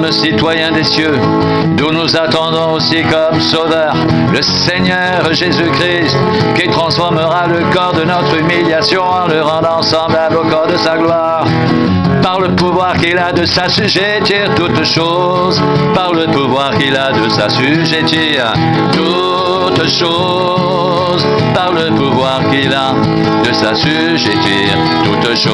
sommes citoyens des cieux, d'où nous attendons aussi comme sauveur le Seigneur Jésus-Christ, qui transformera le corps de notre humiliation en le rendant semblable au corps de sa gloire. Par le pouvoir qu'il a de s'assujettir toutes choses, par le pouvoir qu'il a de s'assujettir toutes choses, par le pouvoir qu'il a de s'assujettir toutes choses.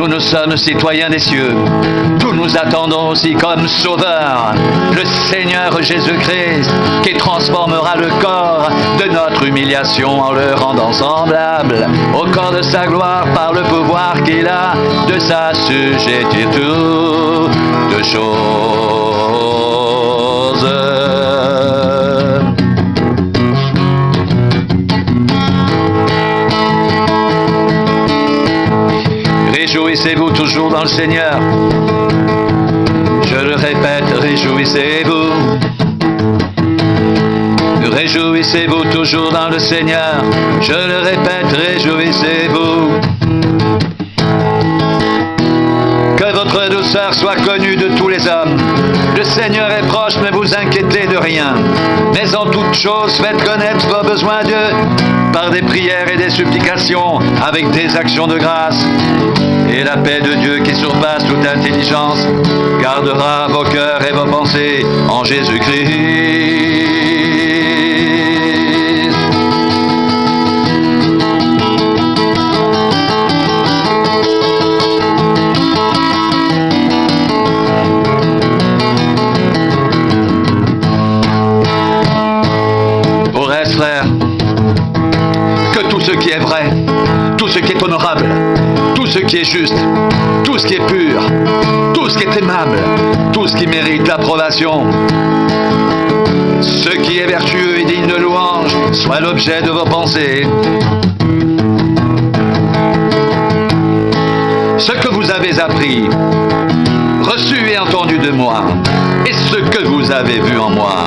Nous sommes citoyens des cieux, d'où nous attendons aussi comme sauveur le Seigneur Jésus-Christ, qui transformera le corps de notre humiliation en le rendant semblable au corps de sa gloire par le pouvoir qu'il a de s'assujettir toutes choses. Réjouissez-vous toujours dans le Seigneur. Je le répète, réjouissez-vous. Réjouissez-vous toujours dans le Seigneur. Je le répète, réjouissez-vous. Que votre douceur soit connue de tous les hommes. Le Seigneur est proche, ne vous inquiétez de rien. Mais en toute chose, faites connaître vos besoins à Dieu par des prières et des supplications, avec des actions de grâce. Et la paix de Dieu qui surpasse toute intelligence gardera vos cœurs et vos pensées en Jésus-Christ. Au reste, frères, que tout ce qui est vrai, tout ce qui est honorable, tout ce qui est juste, tout ce qui est pur, tout ce qui est aimable, tout ce qui mérite l'approbation, ce qui est vertueux et digne de louange, soit l'objet de vos pensées. Ce que vous avez appris, reçu et entendu de moi, et ce que vous avez vu en moi,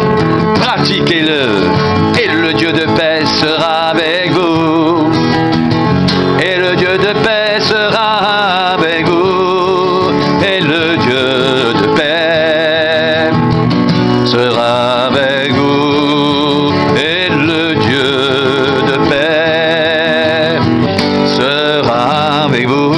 pratiquez-le, et le Dieu de paix sera avec vous. Et le Dieu de paix sera avec vous. Et le Dieu de paix sera avec vous. Et le Dieu de paix sera avec vous.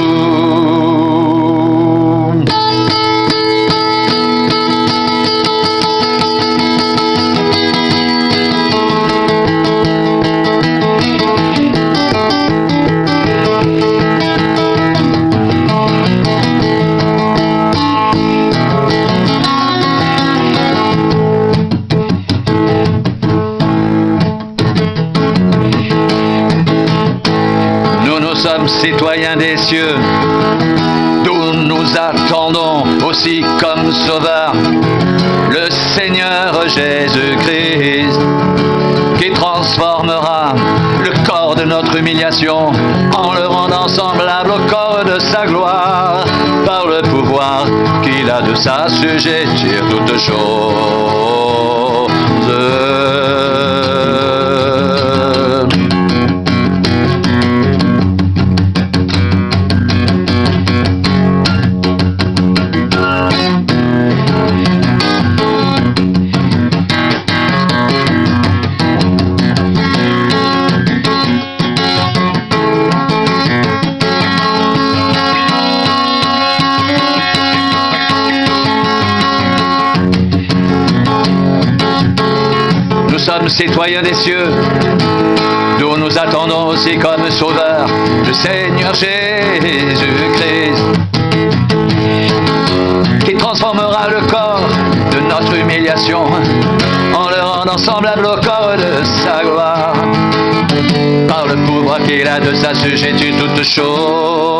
Citoyens des cieux, d'où nous attendons aussi comme sauveur le Seigneur Jésus-Christ, qui transformera le corps de notre humiliation en le rendant semblable au corps de sa gloire, par le pouvoir qu'il a de s'assujettir toutes choses. Nous sommes citoyens des cieux, d'où nous attendons aussi comme sauveur le Seigneur Jésus-Christ, qui transformera le corps de notre humiliation en le rendant semblable au corps de sa gloire, par le pouvoir qu'il a de s'assujettir toutes choses.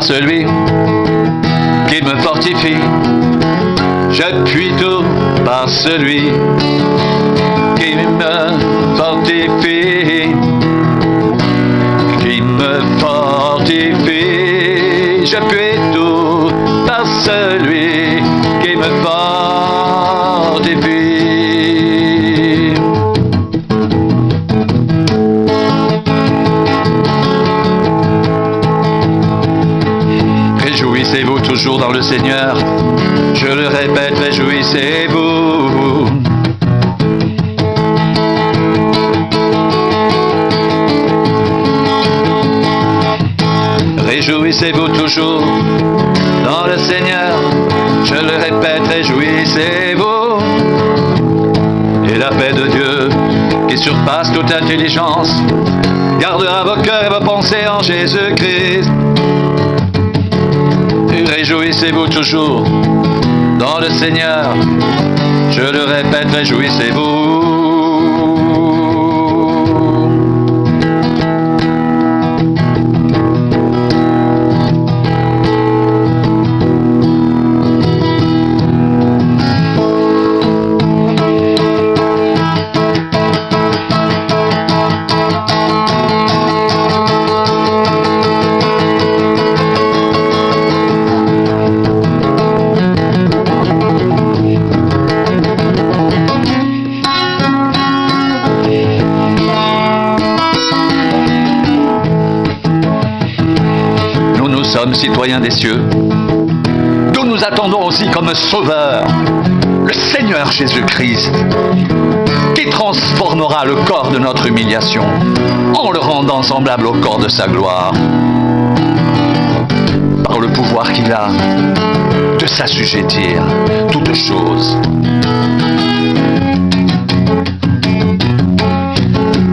par celui qui me fortifie. J'appuie tout par celui qui me fortifie. Qui me fortifie. J'appuie tout par celui qui me fortifie. Réjouissez-vous toujours dans le Seigneur. Je le répète, réjouissez-vous. Réjouissez-vous toujours dans le Seigneur. Je le répète, réjouissez-vous. Et la paix de Dieu, qui surpasse toute intelligence, gardera vos cœurs et vos pensées en Jésus-Christ. Réjouissez-vous toujours dans le Seigneur. Je le répète, réjouissez-vous. Nous sommes citoyens des cieux, d'où nous attendons aussi comme sauveur le Seigneur Jésus-Christ, qui transformera le corps de notre humiliation en le rendant semblable au corps de sa gloire, par le pouvoir qu'il a de s'assujettir toutes choses,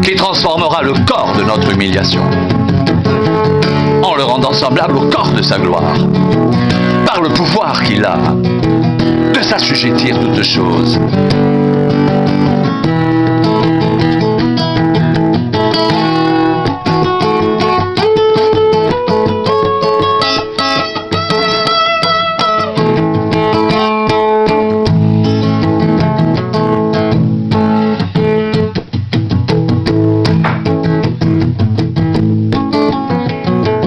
qui transformera le corps de notre humiliation en le rendant semblable au corps de sa gloire, par le pouvoir qu'il a de s'assujettir toutes choses.